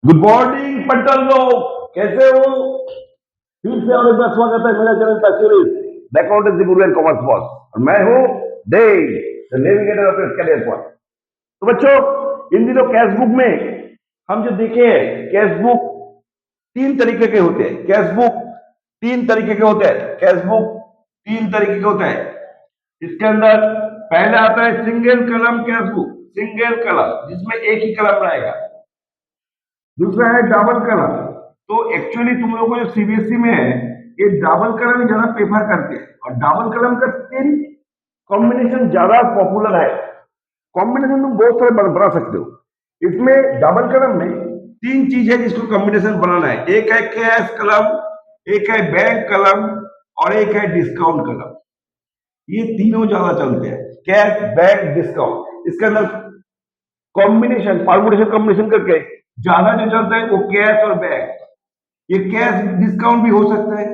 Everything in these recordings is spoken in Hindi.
गुड मॉर्निंग पटल लोग, कैसे हो? फिर से और एक बार स्वागत है मेरा चैनल पैसिलिस्ट accountancy guru and commerce boss, और मैं हूं Dev, the navigator of your career point. तो बच्चों, इन दिनों कैश बुक में हम जो देखे हैं, कैश बुक तीन तरीके के होते हैं। कैश बुक तीन तरीके के होते हैं। कैश बुक तीन तरीके के होते हैं। इसके अंदर पहला आता है सिंगल कलम कैश बुक, सिंगल कलम जिसमें एक ही कलम रहेगा। दूसरा है डबल कलम। तो एक्चुअली तुम लोगों को जो सीबीएसई में है, ये डबल कलम ही ज्यादा प्रेफर करते हैं, और डबल कलम का तीन कॉम्बिनेशन ज्यादा पॉपुलर है। कॉम्बिनेशन तुम बहुत सारे बना सकते हो। इसमें डबल कलम में तीन चीज है जिसको कॉम्बिनेशन बनाना है। एक है कैश कलम, एक है बैंक कलम, और एक है डिस्काउंट कलम। ये तीनों ज्यादा चलते हैं, कैश बैंक डिस्काउंट। इसके अंदर कॉम्बिनेशन परमुटेशन कॉम्बिनेशन करके ज्यादा जो चलता है वो कैश और बैंक। ये कैश डिस्काउंट भी हो सकता है,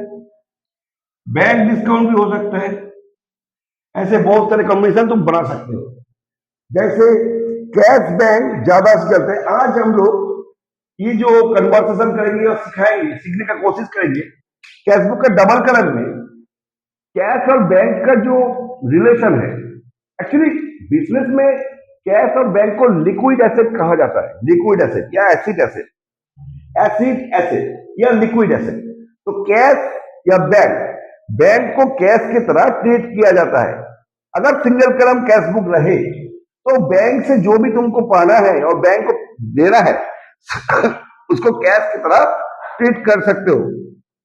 बैंक डिस्काउंट भी हो सकता है। ऐसे बहुत सारे कॉम्बिनेशन तुम बना सकते हो। जैसे कैश बैंक ज्यादा से चलते हैं। आज हम लोग ये जो कन्वर्सेशन करेंगे और सिखाएंगे, सीखने का कोशिश करेंगे कैश बुक का डबल कलर में कैश और बैंक का जो रिलेशन है। एक्चुअली बिजनेस में कैश और बैंक को लिक्विड एसेट कहा जाता है, लिक्विड एसेट या एसिड एसेट, एसिड एसेट या लिक्विड एसेट। तो कैश या बैंक, बैंक को कैश की तरह ट्रीट किया जाता है। अगर सिंगल कलम कैश बुक रहे तो बैंक से जो भी तुमको पाना है और बैंक को देना है उसको कैश की तरह ट्रीट कर सकते हो।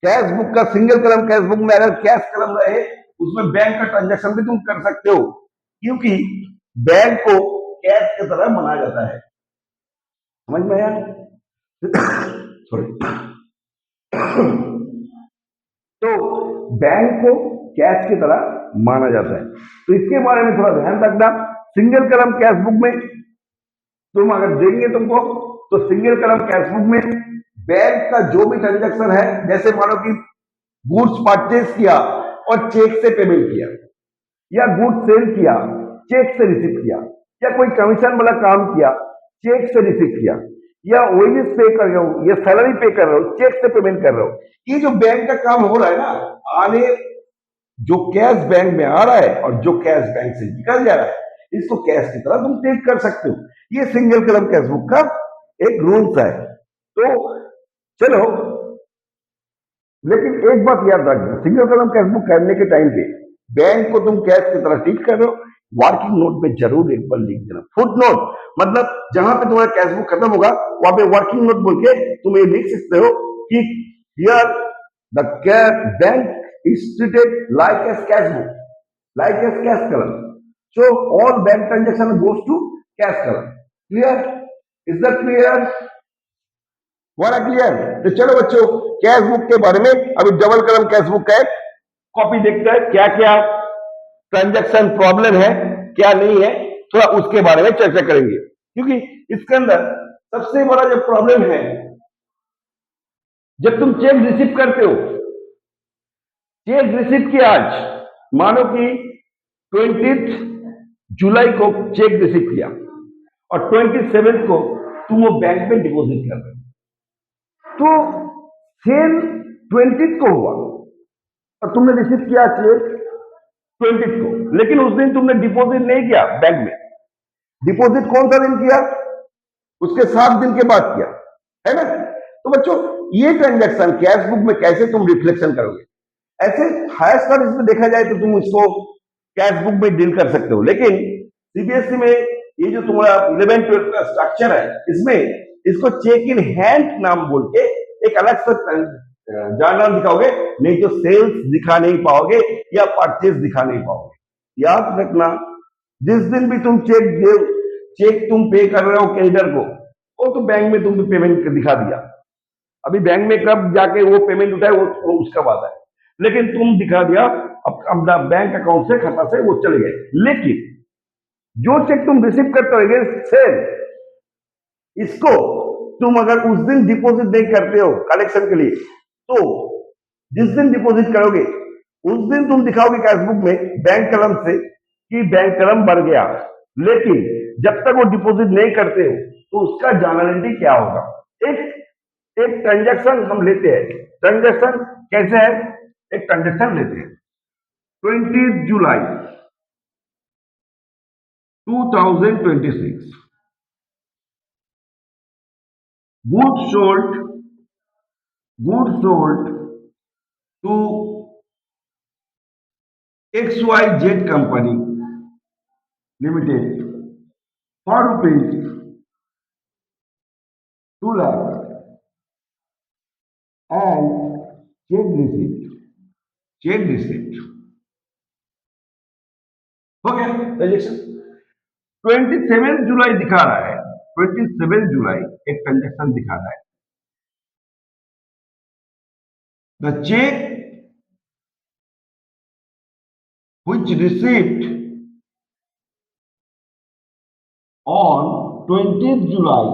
कैश बुक का सिंगल कलम कैश बुक में अगर कैश कलम रहे, उसमें बैंक का ट्रांजैक्शन भी तुम कर सकते हो, क्योंकि बैंक को कैश की तरह माना जाता है। समझ में आया? सॉरी। तो बैंक को कैश की तरह माना जाता है, तो इसके बारे में थोड़ा ध्यान रखना। सिंगल कलम कैश बुक में तुम अगर देंगे तुमको, तो सिंगल कलम कैश बुक में बैंक का जो भी ट्रांजैक्शन है, जैसे मानो कि गुड्स परचेज किया और चेक से पेमेंट किया, या गुड्स सेल किया चेक से रिसीव किया, या कोई कमीशन वाला काम किया चेक से रिसीव किया, या वेजेस पे कर रहे हो या सैलरी पे कर रहे हो चेक से पेमेंट कर रहे हो, ये जो बैंक का काम हो रहा है ना, आने जो कैश बैंक में आ रहा है और जो कैश बैंक से निकल जा रहा है, इसको कैश की तरह तुम ट्रीट कर सकते हो। ये सिंगल कलम कैश बुक का एक रूल्स है। तो चलो, लेकिन एक बात याद रखना, सिंगल कलम कैश बुक करने के टाइम पे बैंक को तुम कैश की तरह ट्रीट कर रहे हो, वर्किंग नोट में जरूर एक बार लिख देना। फुट नोट मतलब जहां पे तुम्हारा कैश बुक खत्म होगा वहां पे वर्किंग नोट बोल के तुम ये लिख सकते हो कि here the bank is treated like as cash book, like as cash column. So all bank transaction goes to cash column. Clear? Is that clear? बड़ा क्लियर? तो चलो बच्चों, कैश बुक के बारे में अभी डबल कलम कैश बुक का कॉपी देखते हैं, क्या क्या ट्रांजैक्शन प्रॉब्लम है, क्या नहीं है, थोड़ा उसके बारे में चर्चा करेंगे। क्योंकि इसके अंदर सबसे बड़ा जो प्रॉब्लम है, जब तुम चेक रिसीव करते हो, चेक रिसीव किया आज, मानो कि 20 जुलाई को चेक रिसीव किया और 27 को तुम वो बैंक में डिपॉजिट कर रहे हो, तो सेल 20 को हुआ और तुमने रिसीव किया चेक 20 को, लेकिन उस दिन तुमने डिपॉजिट नहीं किया बैंक में। डिपॉजिट कौन सा दिन किया? उसके 7 दिन के बाद किया, है ना? तो बच्चों, ये ट्रांजैक्शन कैश बुक में कैसे तुम रिफ्लेक्शन करोगे? ऐसे हायर स्टडीज में देखा जाए तो तुम इसको कैश बुक में डील कर सकते हो, लेकिन सीबीएसई में ये जो तुम्हारा 11-12 का स्ट्रक्चर है, इसमें इसको चेक इन हैंड नाम बोल के एक अलग से जर्नल दिखाओगे, नहीं तो सेल्स दिखा नहीं पाओगे या परचेज दिखा नहीं पाओगे। याद रखना, जिस दिन भी तुम चेक तुम पे कर रहे हो क्रेडिटर को, वो तो बैंक में तुम पेमेंट दिखा दिया, अभी बैंक में कब जाके वो पेमेंट उठाए वो उसका बात है, लेकिन तुम दिखा दिया अपना बैंक अकाउंट से, खाता से वो चले गए। लेकिन जो चेक तुम रिसीव करते हो सेल, इसको तुम अगर उस दिन डिपॉजिट नहीं करते हो कलेक्शन के लिए, तो जिस दिन डिपॉजिट करोगे उस दिन तुम दिखाओगे कैश बुक में बैंक कलम से कि बैंक कलम बढ़ गया, लेकिन जब तक वो डिपॉजिट नहीं करते हो तो उसका जर्नलिटी क्या होगा? एक एक ट्रांजैक्शन हम लेते हैं। ट्रांजैक्शन कैसे है? एक ट्रांजैक्शन लेते हैं 20 जुलाई 2026, goods sold to XYZ company limited for rupees 2 lakh and check receipt हो गया ट्रांजेक्शन। 27 जुलाई दिखा रहा है, 27 जुलाई एक ट्रांजेक्शन दिखा रहा है। The cheque which received on 20th July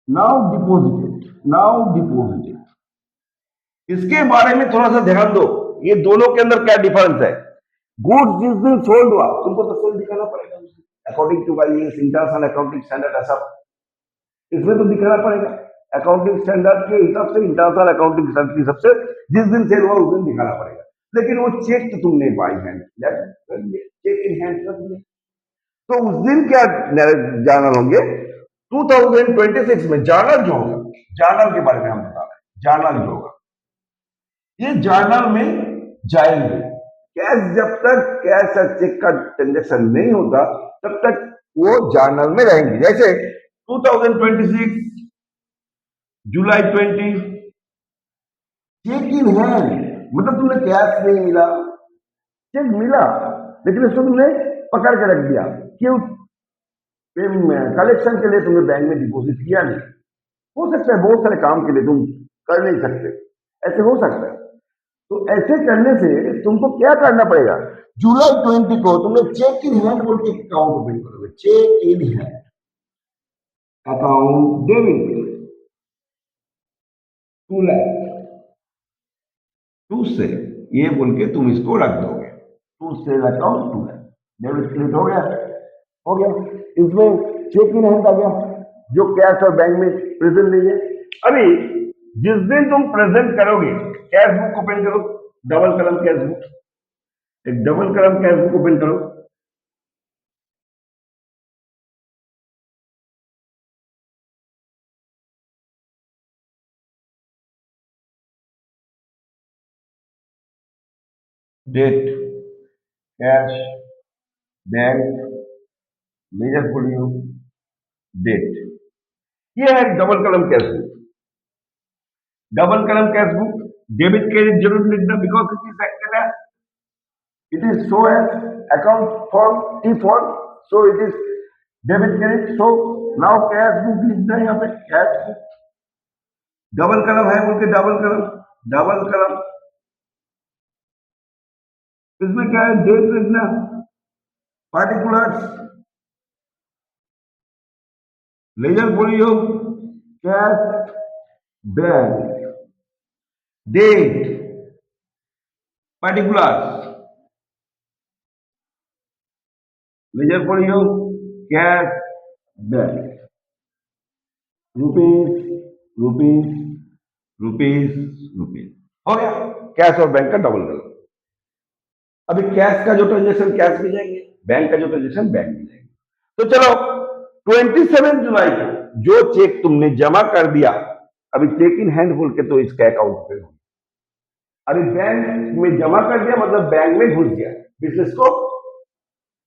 now deposited। इसके बारे में थोड़ा सा ध्यान दो, ये दोनों के अंदर क्या डिफरेंस है। गुड्स जिस दिन सोल्ड हुआ तुमको तो सेल दिखाना पड़ेगा according to IAS international accounting standard, ऐसा इसमें तो दिखाना पड़ेगा। अकाउंटिंग स्टैंडर्ड के हिसाब से, इंटरनेशनल अकाउंटिंग स्टैंडर्ड के हिसाब से जिस दिन सेल हुआ उस दिन दिखाना पड़ेगा। लेकिन वो चेक तो तुमने by hand cheque in hand कर दिया, तो उस दिन क्या जर्नल होंगे 2026 में। जर्नल जो होगा, जर्नल के बारे में हम बता रहे हैं, जर्नल जो होगा ये जर्नल में जाएंगे। कैश जब तक कैश और चेक का ट्रांजेक्शन नहीं होता तब तक वो जर्नल में रहेंगे। जैसे 2026 जुलाई 20 चेक इन हैंड, मतलब तुमने कैश नहीं मिला, चेक मिला लेकिन उसको तुमने पकड़ के रख दिया। क्यों? कलेक्शन के लिए तुमने बैंक में डिपॉजिट किया नहीं। हो सकता है बहुत सारे काम के लिए तुम कर नहीं सकते, ऐसे हो सकता है। तो ऐसे करने से तुमको क्या करना पड़ेगा, जुलाई 20 को तुमने चेक इन हैंड बोल के अकाउंट ओपन करोगे। Cheque in hand account debit 2 lakh, to से ये बोल के तुम इसको रख दोगे। टू से अकाउंट 2 लाख डेबिट क्रेडिट हो गया, हो गया। इसमें चेक इन हैंड आ गया जो कैश और बैंक में प्रेजेंट नहीं है। अभी जिस दिन तुम प्रेजेंट करोगे, कैश बुक ओपन करो, डबल कलम कैश बुक, एक double column cash book open करो। Date, cash, bank, ledger folio, date, ये है double column cash book. Double column cash book, debit credit जरूर लिखना because it is acted as, it is so as account form T form, so it is debit credit। so now cash book लिखना है यहाँ पे, कैश बुक। डबल कलम है बोल के डबल कलम, डबल कलम, इसमें क्या है, डेट लिखना, particulars, ledger folio, cash, bank, date, particulars, ledger folio, cash, bank, rupees rupees rupees rupees, हो गया कैश और बैंक का डबल कलम। अभी कैश का जो ट्रांजेक्शन कैश में जाएंगे, बैंक का जो ट्रांजेक्शन बैंक में जाएंगे। तो चलो 27 जुलाई को जो चेक तुमने जमा कर दिया, अभी चेक इन हैंड बोल के तो इसका अकाउंट पे हो, अभी बैंक में जमा कर दिया मतलब बैंक में घुस गया, बिजनेस को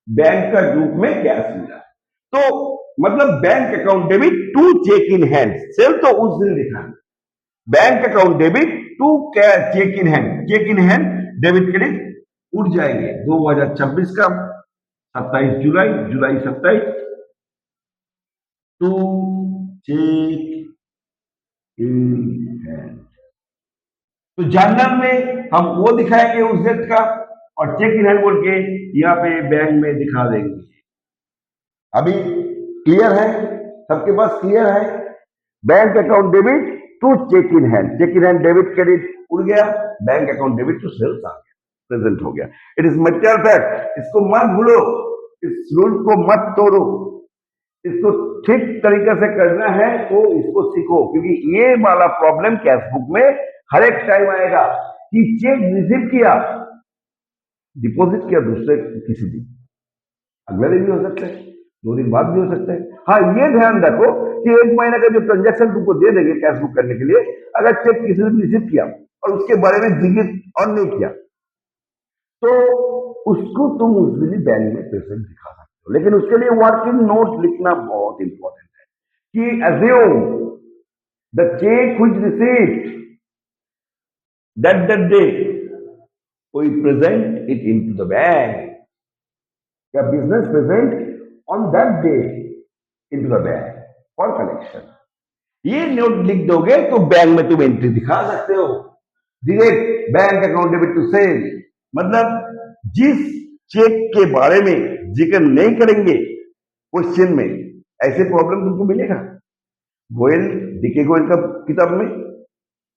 बैंक का रूप में कैश मिला। तो मतलब bank account debit to cheque in hand, sale तो उस दिन दिखाना, bank account debit to cheque in hand, cheque in hand debit credit उठ जाएंगे 2026 का 27 जुलाई, जुलाई 27 टू चेक इन हैंड। तो जर्नल में हम वो दिखाएंगे उस डेट का, और चेक इन हैंड बोल के यहाँ पे बैंक में दिखा देंगे। अभी क्लियर है सबके पास, क्लियर है। Bank account debit to cheque in hand, cheque in hand debit credit उड़ गया, bank account debit to sales आ गया, प्रेजेंट हो गया। इट इज मटेरियल फैक्ट, इसको मत भूलो, इस रूल को मत तोड़ो, इसको ठीक तरीके से करना है तो इसको सीखो, क्योंकि ये वाला प्रॉब्लम कैशबुक में हर एक टाइम आएगा कि चेक रिसीव किया, डिपॉजिट किया दूसरे किसी दिन, अगले दिन भी हो सकता है, 2 दिन बाद भी हो सकता है। हाँ, ये ध्यान रखो कि 1 महीने का जो ट्रांजेक्शन तुमको दे देंगे कैश बुक करने के लिए, अगर चेक किसी ने रिसीव किया और उसके बारे में जिक्र और नहीं किया तो उसको तुम उस दिन बैंक में प्रेजेंट दिखा सकते हो। लेकिन उसके लिए वर्किंग नोट लिखना बहुत इंपॉर्टेंट है कि assume the cheque which received that day we present it into the bank, the business present on that day into the bank for collection। ये नोट लिख दोगे तो बैंक में तुम एंट्री दिखा सकते हो, direct bank account debit to sale. मतलब जिस चेक के बारे में जिक्र नहीं करेंगे क्वेश्चन में, ऐसे प्रॉब्लम तुमको मिलेगा गोयल, डीके गोयल का किताब में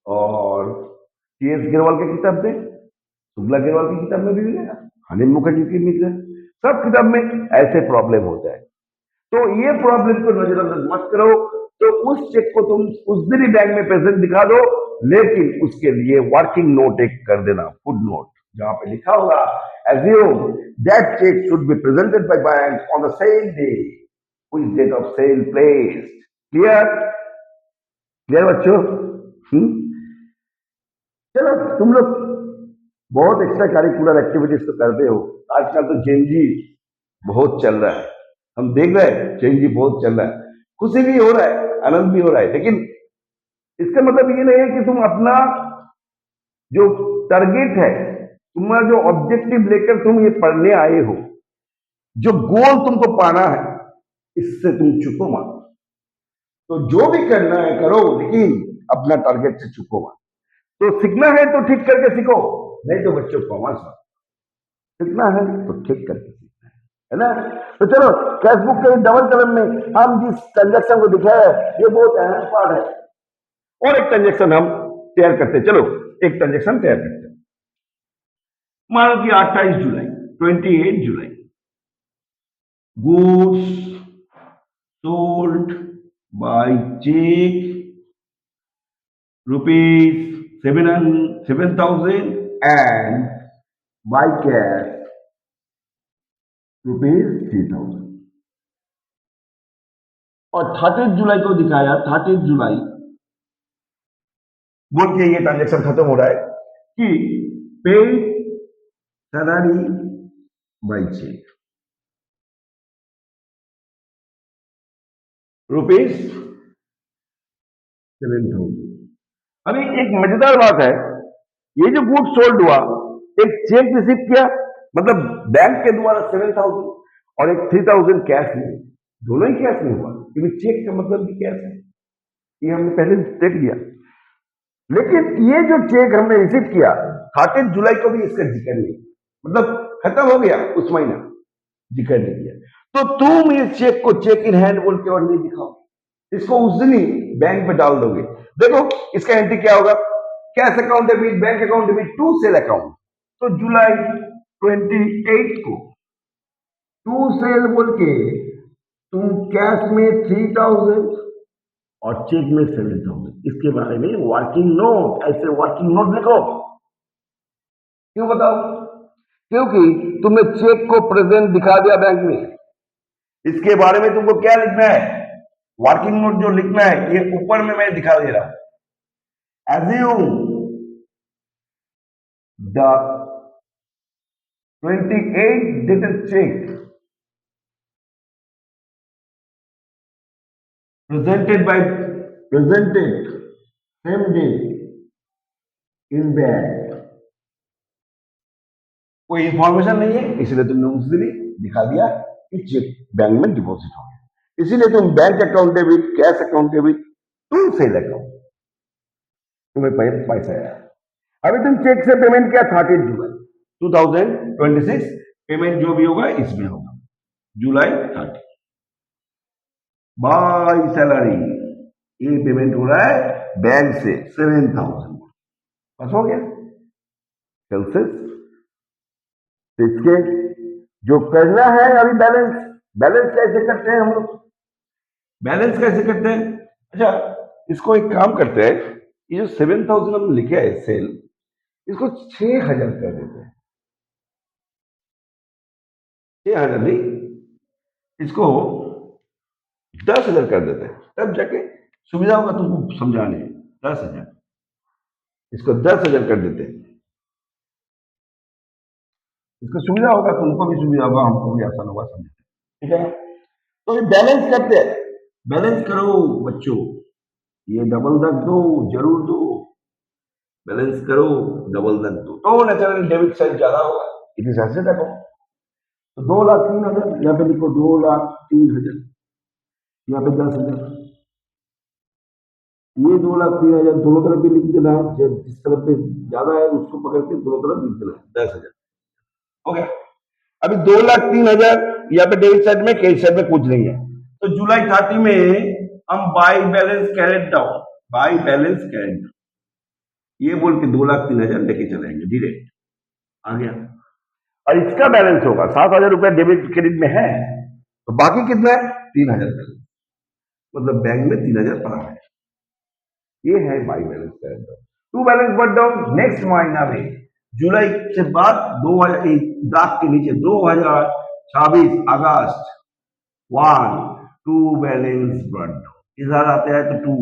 और टीएस गिरवाल की किताब में, शुक्ला गिरवाल की किताब में भी मिलेगा, अनिल मुखर्जी की मिलेगा, सब किताब में ऐसे प्रॉब्लम होता है। तो ये प्रॉब्लम को नजरअंदाज मत करो। तो उस चेक को तुम उस दिन ही बैंक में प्रेजेंट दिखा दो, लेकिन उसके लिए वर्किंग नोट एक कर देना, फुट नोट, जहां पे लिखा होगा assume that check should be presented by bank on the same day which date of sale placed। Clear? Clear बच्चों? चलो, तुम लोग बहुत एक्स्ट्रा करिकुलर एक्टिविटीज तो करते हो। आजकल तो जेनजी बहुत चल रहा है, हम देख रहे हैं जेनजी बहुत चल रहा है, खुशी भी हो रहा है, आनंद भी हो रहा है, लेकिन इसका मतलब ये नहीं है कि तुम अपना जो टारगेट है, तुम्हारा जो ऑब्जेक्टिव लेकर तुम ये पढ़ने आए हो, जो गोल तुमको पाना है, इससे तुम चुको मत। तो जो भी करना है करो, लेकिन अपना टारगेट से चुको मत। तो सीखना है तो ठीक करके सीखो, नहीं तो बच्चों कॉमर्स मत। सीखना है तो ठीक करके सीखना है ना। तो चलो, कैशबुक के डबल कलम में हम जिस ट्रांजेक्शन को दिखाया है, ये बहुत अहम पार्ट है। और एक ट्रांजेक्शन हम तैयार करते हैं। चलो, एक ट्रांजेक्शन तैयार करते हैं। मान लो कि 28 जुलाई, 28 जुलाई, goods sold by cheque ₹7,000 and by cash ₹3,000। और 30 जुलाई को दिखाया, 30 जुलाई बोल के ये ट्रांजेक्शन खत्म हो रहा है कि पेड सैलरी बाय चेक ₹7,000। अभी एक मजेदार बात है, ये जो गुड सोल्ड हुआ, एक चेक रिसीव किया, मतलब बैंक के द्वारा 7,000 और एक 3,000 कैश में, दोनों ही कैश में हुआ, क्योंकि चेक का मतलब भी कैश है, ये हमने पहले देख लिया। लेकिन ये जो चेक हमने रिसीव किया 30 जुलाई को भी इसका जिक्र नहीं, मतलब खत्म हो गया उस महीना, जिक्र नहीं किया। तो तुम इस चेक को चेक इन हैंड बोल के और नहीं दिखाओ, इसको उस दिन ही बैंक में डाल दोगे। देखो इसका एंट्री क्या होगा, cash account debit, bank account debit to sale account. तो जुलाई 28 को टू सेल बोल के तुम कैश में 3,000 और चेक में 7,000, इसके बारे में वर्किंग नोट, ऐसे वर्किंग नोट लिखो। क्यों बताओ? क्योंकि तुमने चेक को प्रेजेंट दिखा दिया बैंक में, इसके बारे में तुमको क्या लिखना है, वर्किंग नोट जो लिखना है, ये ऊपर में मैं दिखा दे रहा हूं। assume the 28 dated check presented same day in bank। कोई इंफॉर्मेशन नहीं है, इसलिए तुमने उस दिन ही दिखा दिया कि चेक बैंक में डिपॉजिट हो गया, इसीलिए तुम bank account debit, cash account debit to sale account, तुम्हें पैसा आया। अभी तुम चेक से पेमेंट किया 30 जुलाई 2026, पेमेंट जो भी होगा इसमें होगा जुलाई 30। बाय सैलरी, ये पेमेंट हो रहा है बैंक से 7,000, बस हो गया। सेल्सियस इसके जो करना है, अभी बैलेंस कैसे करते हैं हम लोग, बैलेंस कैसे करते हैं? अच्छा, इसको एक काम करते हैं, ये जो 7,000 हम लिखे है सेल, इसको 6,000 कर देते हैं। 6,000 नहीं, इसको 10,000 कर देते हैं, तब जाके सुविधा होगा तुमको समझाने में। 10,000, इसको 10,000 कर देते हैं, इसको सुविधा होगा, तुमको भी सुविधा होगा, हमको भी आसान होगा समझने। ठीक है ना? तो ये बैलेंस करते हैं, बैलेंस करो बच्चों, ये डबल रख दो, जरूर दो, बैलेंस करो, डबल रख दो, तो नेचुरली डेबिट साइड ज्यादा होगा, इट इज ऐसे रखो। तो 2,03,000 यहाँ पे लिखो, 2,03,000, यहाँ पे 10,000, ये 2,03,000 दोनों तरफ भी लिख देना है, जिस तरफ पे ज्यादा है उसको पकड़ के दोनों तरफ लिख देना है, 10,000 हो गया। अभी 2,03,000 यहाँ पे डेबिट साइड में, क्रेडिट साइड में कुछ नहीं है, तो जुलाई 30 में हम by balance carried down, by balance carried down ये बोल के 2,03,000 लेके चलेंगे डायरेक्ट, आ गया। और इसका बैलेंस होगा 7,000 रुपया डेबिट क्रेडिट में है, तो बाकी कितना है? 3,000 बैलेंस, मतलब बैंक में 3,000 पड़ा है। ये है by balance carried down. To balance brought down next महीना में, जुलाई के बाद 2000 दाग के नीचे 2026 अगस्त 1 टू बैलेंस बट डाउन, इधर आते हैं तो 2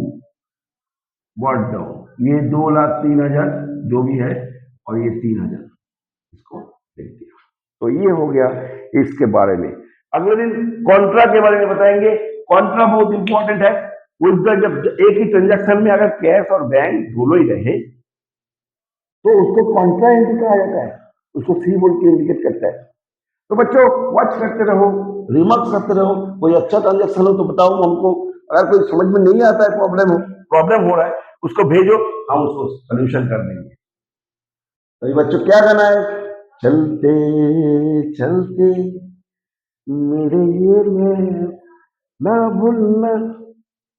बट डाउन, ये 2,03,000 जो भी है, और ये 3,000 इसको देख दिया। तो ये हो गया इसके बारे में। अगले दिन कॉन्ट्रा के बारे में बताएंगे। कॉन्ट्रा बहुत इंपॉर्टेंट है। उसका जब एक ही ट्रांजैक्शन में अगर कैश और बैंक दोनों ही रहे तो उसको कॉन्ट्रा एंट्री कहा जाता है, उसको सी बोल के इंडिकेट करता है। तो बच्चों वॉच करते रहो, रिमार्क करते रहो, कोई अच्छा ट्रांजैक्शन हो तो बताओ हमको, अगर कोई समझ में नहीं आता है, प्रॉब्लम हो रहा है, उसको भेजो, हम उसको सोल्यूशन कर देंगे। तो बच्चों क्या करना है? चलते चलते मेरे ये में ना भूलना,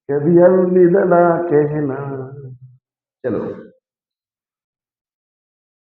कभी अलविदा ना कहना। चलो।